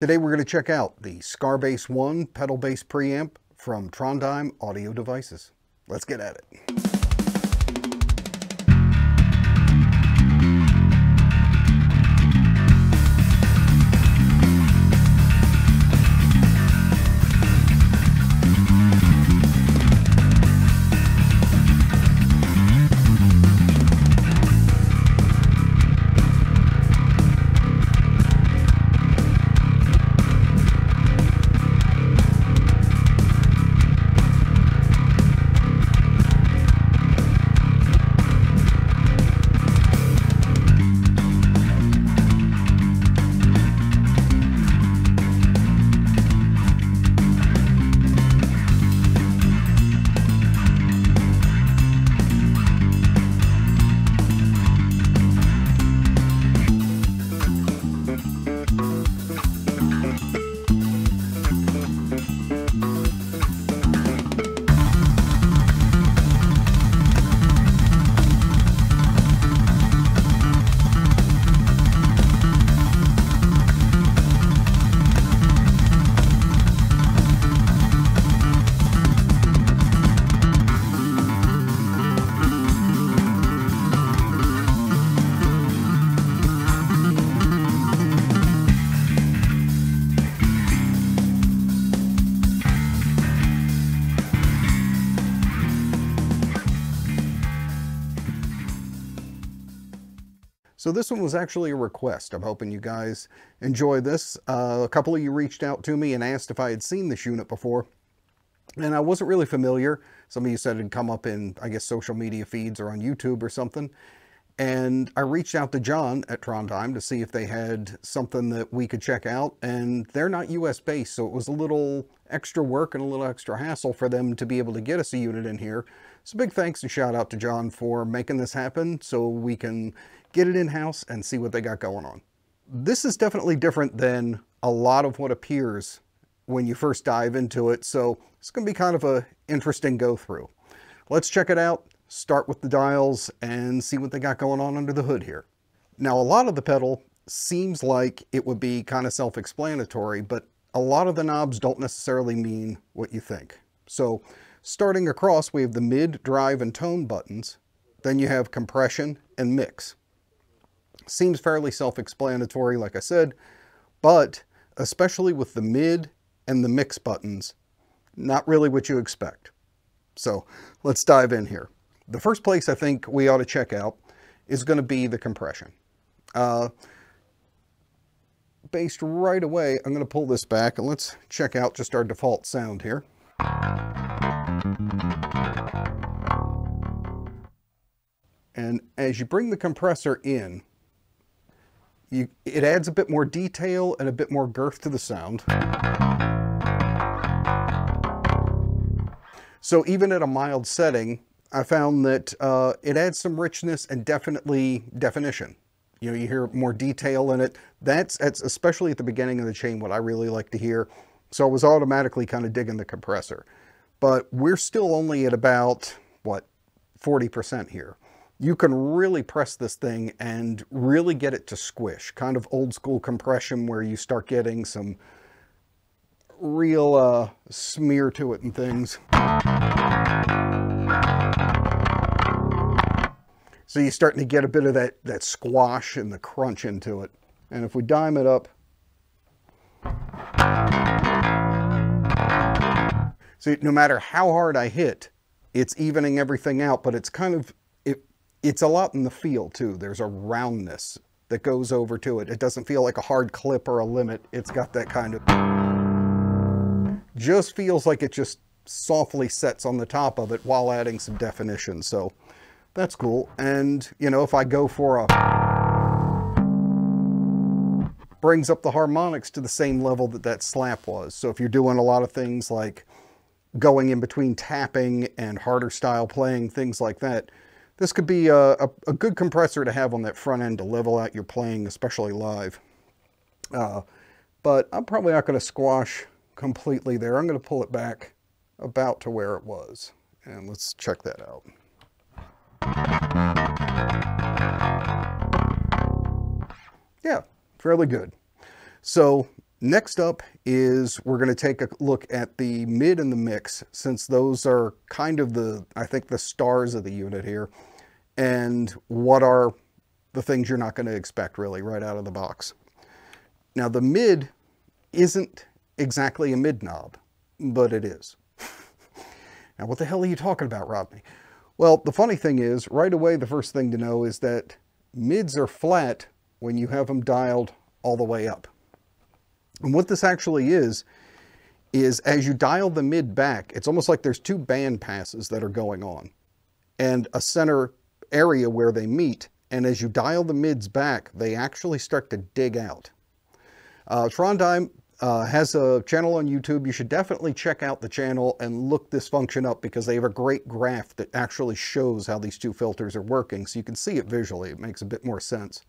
Today we're going to check out the SkarBassOne pedal-based preamp from Trondheim Audio Devices. Let's get at it. So this one was actually a request. I'm hoping you guys enjoy this. A couple of you reached out to me and asked if I had seen this unit before, and I wasn't really familiar. Some of you said it'd come up in, I guess, social media feeds or on YouTube or something. And I reached out to John at Trondheim to see if they had something that we could check out, and they're not US based, so it was a little extra work and a little extra hassle for them to be able to get us a unit in here. So big thanks and shout out to John for making this happen so we can get it in-house and see what they got going on. This is definitely different than a lot of what appears when you first dive into it, so it's going to be kind of an interesting go through. Let's check it out, start with the dials, and see what they got going on under the hood here. Now, a lot of the pedal seems like it would be kind of self-explanatory, but a lot of the knobs don't necessarily mean what you think. So starting across, we have the mid, drive, and tone buttons. Then you have compression and mix. Seems fairly self-explanatory, like I said, but especially with the mid and the mix buttons, not really what you expect. So let's dive in here. The first place I think we ought to check out is going to be the compression. Based right away, I'm going to pull this back and let's check out just our default sound here. And as you bring the compressor in, it adds a bit more detail and a bit more girth to the sound. So even at a mild setting, I found that it adds some richness and definitely definition. You know, you hear more detail in it. That's especially at the beginning of the chain what I really like to hear. So I was automatically kind of digging the compressor. But we're still only at about, what, 40% here. You can really press this thing and really get it to squish. Kind of old school compression where you start getting some real smear to it and things. So you're starting to get a bit of that squash and the crunch into it. And if we dime it up, so no matter how hard I hit, it's evening everything out, but it's kind of, it's a lot in the feel too. There's a roundness that goes over to it. It doesn't feel like a hard clip or a limit. It's got that kind of, just feels like it just softly sets on the top of it while adding some definition. So that's cool. And you know, if I go for brings up the harmonics to the same level that slap was. So if you're doing a lot of things like going in between tapping and harder style playing, things like that, this could be a good compressor to have on that front end to level out your playing, especially live. But I'm probably not going to squash completely there. I'm going to pull it back about to where it was. And let's check that out. Yeah, fairly good. So Next up is we're going to take a look at the mid and the mix, since those are kind of I think the stars of the unit here, and what are the things you're not going to expect really right out of the box. Now the mid isn't exactly a mid knob, but it is. Now what the hell are you talking about, Rodney? Well, the funny thing is, right away the first thing to know is that mids are flat when you have them dialed all the way up. And what this actually is as you dial the mid back, it's almost like there's two band passes that are going on and a center area where they meet. And as you dial the mids back, they actually start to dig out. Trondheim has a channel on YouTube. You should definitely check out the channel and look this function up, because they have a great graph that actually shows how these two filters are working. So you can see it visually. It makes a bit more sense.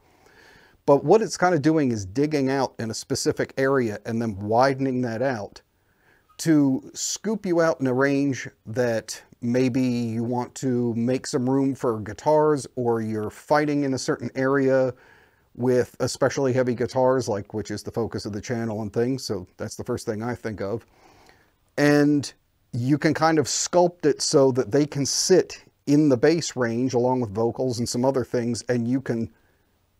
But what it's kind of doing is digging out in a specific area and then widening that out to scoop you out in a range that maybe you want to make some room for guitars, or you're fighting in a certain area with especially heavy guitars, like, which is the focus of the channel and things. So that's the first thing I think of. And you can kind of sculpt it so that they can sit in the bass range along with vocals and some other things, and you can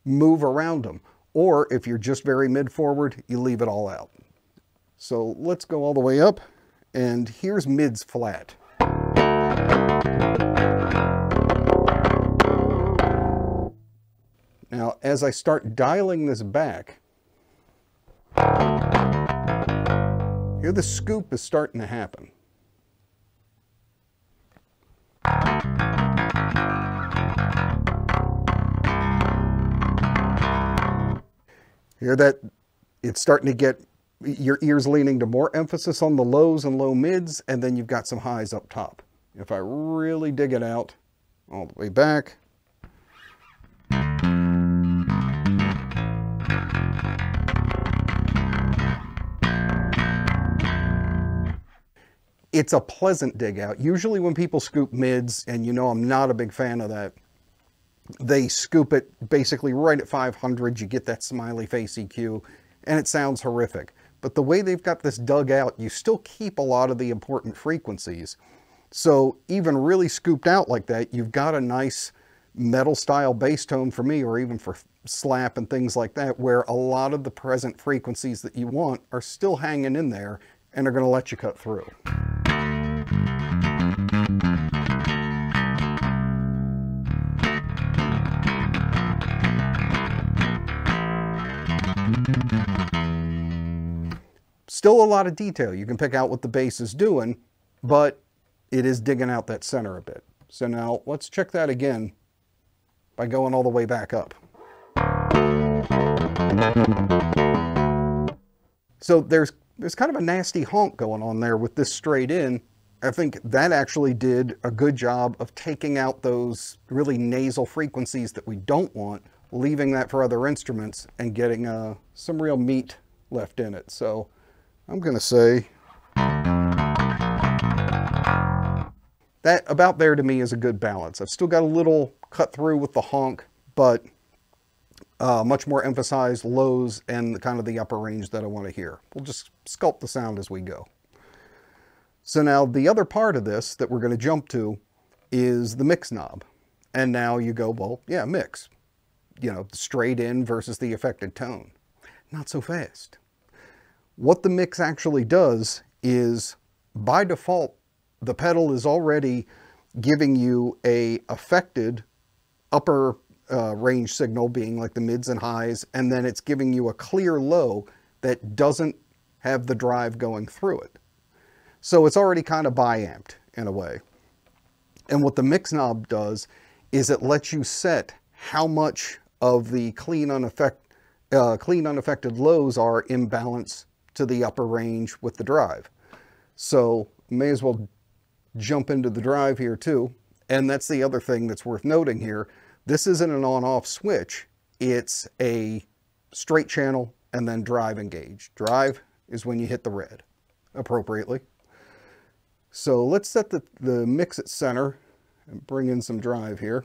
move around them. Or if you're just very mid forward, you leave it all out. So let's go all the way up, and here's mids flat. Now, as I start dialing this back, here the scoop is starting to happen. Hear that? It's starting to get your ears leaning to more emphasis on the lows and low mids, and then you've got some highs up top. If I really dig it out all the way back, it's a pleasant dig out. Usually when people scoop mids, and you know I'm not a big fan of that, they scoop it basically right at 500. You get that smiley face EQ, and it sounds horrific. But the way they've got this dug out, you still keep a lot of the important frequencies. So even really scooped out like that, you've got a nice metal style bass tone for me, or even for slap and things like that, where a lot of the present frequencies that you want are still hanging in there and are going to let you cut through. Still a lot of detail. You can pick out what the bass is doing, but it is digging out that center a bit. So now let's check that again by going all the way back up. So there's kind of a nasty honk going on there with this straight in. I think that actually did a good job of taking out those really nasal frequencies that we don't want, leaving that for other instruments and getting some real meat left in it. So I'm going to say that about there to me is a good balance. I've still got a little cut through with the honk, but much more emphasized lows and kind of the upper range that I want to hear. We'll just sculpt the sound as we go. So now the other part of this that we're going to jump to is the mix knob. And now you go, well, yeah, mix. You know, straight in versus the affected tone. Not so fast. What the mix actually does is, by default, the pedal is already giving you a affected upper range signal, being like the mids and highs, and then it's giving you a clear low that doesn't have the drive going through it. So it's already kind of bi-amped in a way. And what the mix knob does is it lets you set how much of the clean unaffected lows are in balance to the upper range with the drive. So may as well jump into the drive here too. And that's the other thing that's worth noting here. This isn't an on-off switch. It's a straight channel and then drive engaged. Drive is when you hit the red appropriately. So let's set the mix at center and bring in some drive here.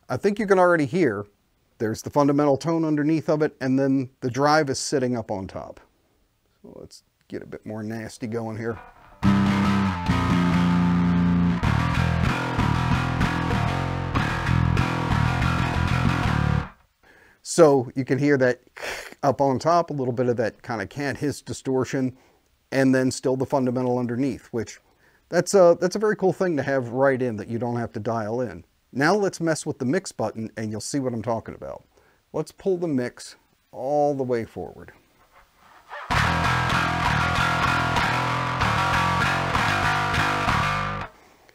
I think you can already hear there's the fundamental tone underneath of it, and then the drive is sitting up on top. So let's get a bit more nasty going here. So you can hear that up on top, a little bit of that kind of can't hiss distortion, and then still the fundamental underneath, which that's a very cool thing to have right in that you don't have to dial in. Now let's mess with the mix button and you'll see what I'm talking about. Let's pull the mix all the way forward.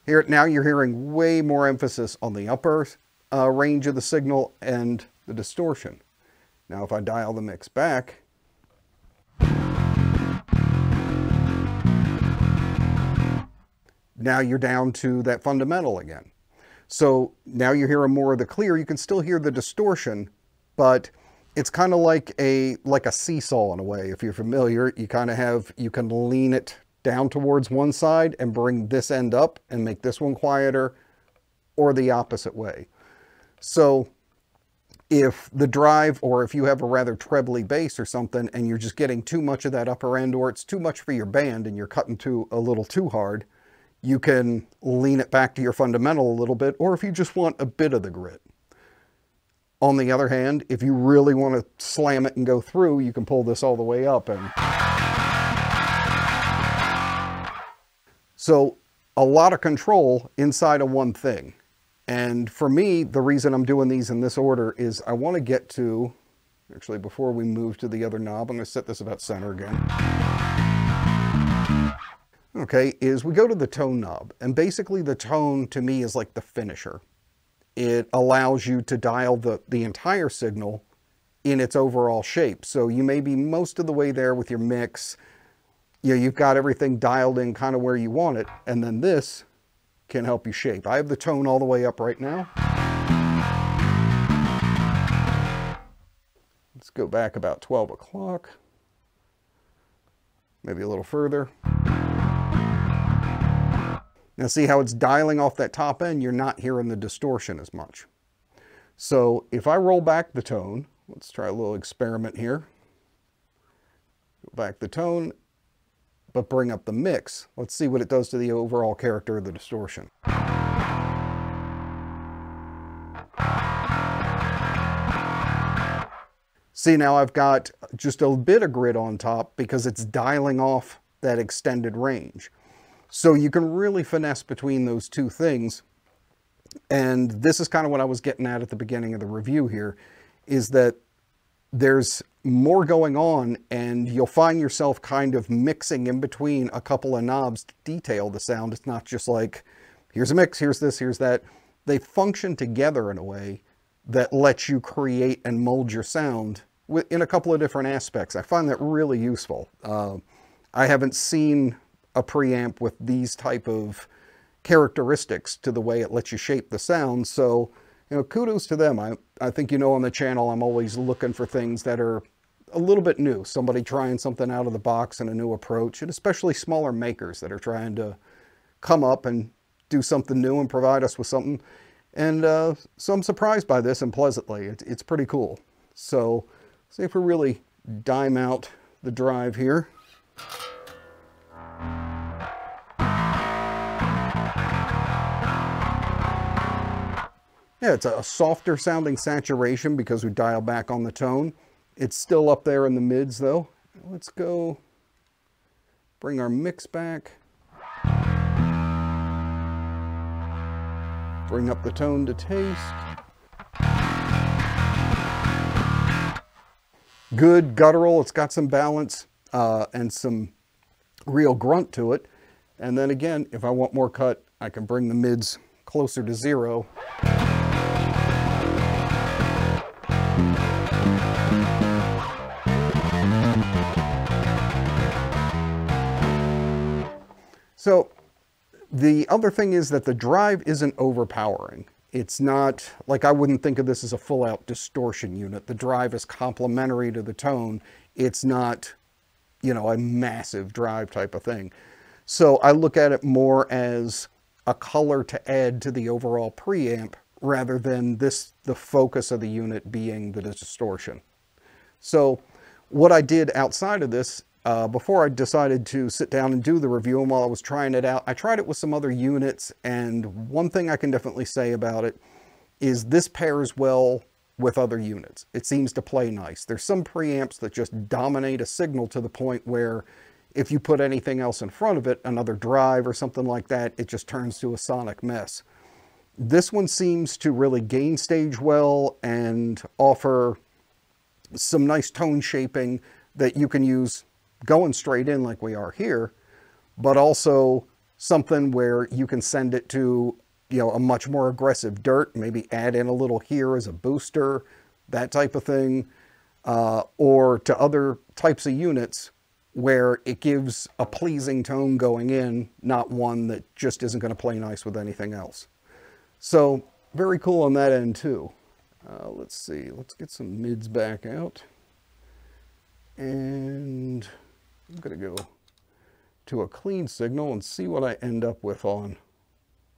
Here, now you're hearing way more emphasis on the upper range of the signal and the distortion. Now if I dial the mix back, now you're down to that fundamental again. So now you're hearing more of the clear. You can still hear the distortion, but it's kind of like a seesaw in a way. If you're familiar, you kind of have, you can lean it down towards one side and bring this end up and make this one quieter, or the opposite way. So if the drive, or if you have a rather trebly bass or something and you're just getting too much of that upper end, or it's too much for your band and you're cutting to a little too hard, you can lean it back to your fundamental a little bit, or if you just want a bit of the grit. On the other hand, if you really want to slam it and go through, you can pull this all the way up. And so a lot of control inside of one thing. And for me, the reason I'm doing these in this order is I want to get to, actually before we move to the other knob, I'm going to set this about center again. Okay, is we go to the tone knob, and basically the tone to me is like the finisher. It allows you to dial the entire signal in its overall shape. So you may be most of the way there with your mix. You know, you've got everything dialed in kind of where you want it, and then this can help you shape. I have the tone all the way up right now. Let's go back about 12 o'clock. Maybe a little further. Now see how it's dialing off that top end? You're not hearing the distortion as much. So if I roll back the tone, let's try a little experiment here. Go back the tone, but bring up the mix. Let's see what it does to the overall character of the distortion. See, now I've got just a bit of grit on top because it's dialing off that extended range. So you can really finesse between those two things. And this is kind of what I was getting at the beginning of the review here, is that there's more going on and you'll find yourself kind of mixing in between a couple of knobs to detail the sound. It's not just like, here's a mix, here's this, here's that. They function together in a way that lets you create and mold your sound in a couple of different aspects. I find that really useful. I haven't seen a preamp with these type of characteristics to the way it lets you shape the sound. So, you know, kudos to them. I think, you know, on the channel, I'm always looking for things that are a little bit new. Somebody trying something out of the box and a new approach, and especially smaller makers that are trying to come up and do something new and provide us with something. And so I'm surprised by this, and pleasantly. It's pretty cool. So, see if we really dime out the drive here. Yeah, it's a softer sounding saturation because we dial back on the tone. It's still up there in the mids though. Let's go bring our mix back. Bring up the tone to taste. Good guttural, it's got some balance and some real grunt to it. And then again, if I want more cut, I can bring the mids closer to 0. So the other thing is that the drive isn't overpowering. It's not, like I wouldn't think of this as a full-out distortion unit. The drive is complementary to the tone. It's not, you know, a massive drive type of thing. So I look at it more as a color to add to the overall preamp rather than the focus of the unit being the distortion. So what I did outside of this, before I decided to sit down and do the review, and while I was trying it out, I tried it with some other units, and one thing I can definitely say about it is this pairs well with other units. It seems to play nice. There's some preamps that just dominate a signal to the point where if you put anything else in front of it, another drive or something like that, it just turns to a sonic mess. This one seems to really gain stage well and offer some nice tone shaping that you can use going straight in like we are here, but also something where you can send it to, you know, a much more aggressive dirt, maybe add in a little here as a booster, that type of thing, or to other types of units where it gives a pleasing tone going in, not one that just isn't going to play nice with anything else. So very cool on that end too. Let's see, let's get some mids back out. And I'm going to go to a clean signal and see what I end up with on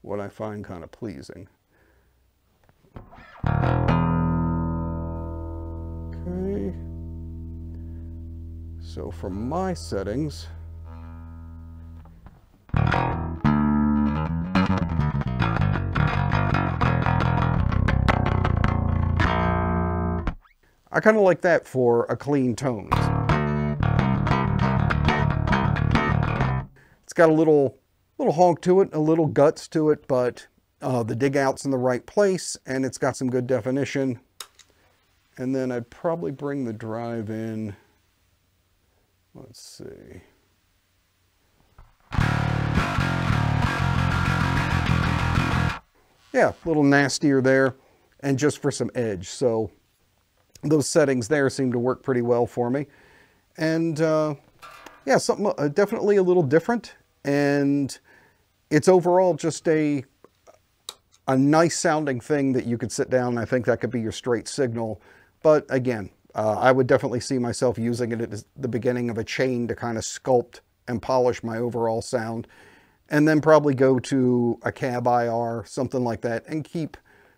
what I find kind of pleasing. Okay. So for my settings, I kind of like that for a clean tone. It's got a little honk to it, a little guts to it, but the dig out's in the right place and it's got some good definition. And then I'd probably bring the drive in. Let's see. Yeah, a little nastier there and just for some edge. So those settings there seem to work pretty well for me. And yeah, something definitely a little different. And it's overall just a nice sounding thing that you could sit down and I think that could be your straight signal. But again, I would definitely see myself using it at the beginning of a chain to kind of sculpt and polish my overall sound. And then probably go to a cab IR, something like that, and keep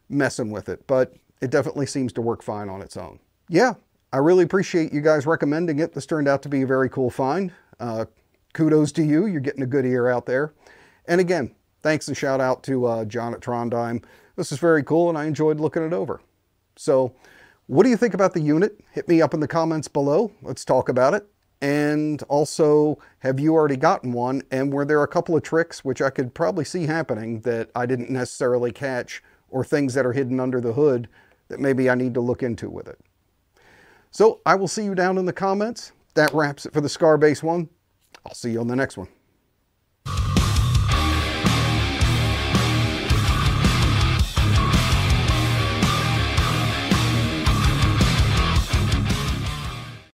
messing with it. But it definitely seems to work fine on its own. Yeah, I really appreciate you guys recommending it. This turned out to be a very cool find. Kudos to you. You're getting a good ear out there. And again, thanks and shout out to John at Trondheim. This is very cool and I enjoyed looking it over. So what do you think about the unit? Hit me up in the comments below. Let's talk about it. And also, have you already gotten one? And were there a couple of tricks, which I could probably see happening, that I didn't necessarily catch, or things that are hidden under the hood that maybe I need to look into with it? So I will see you down in the comments. That wraps it for the SkarBassOne. I'll see you on the next one.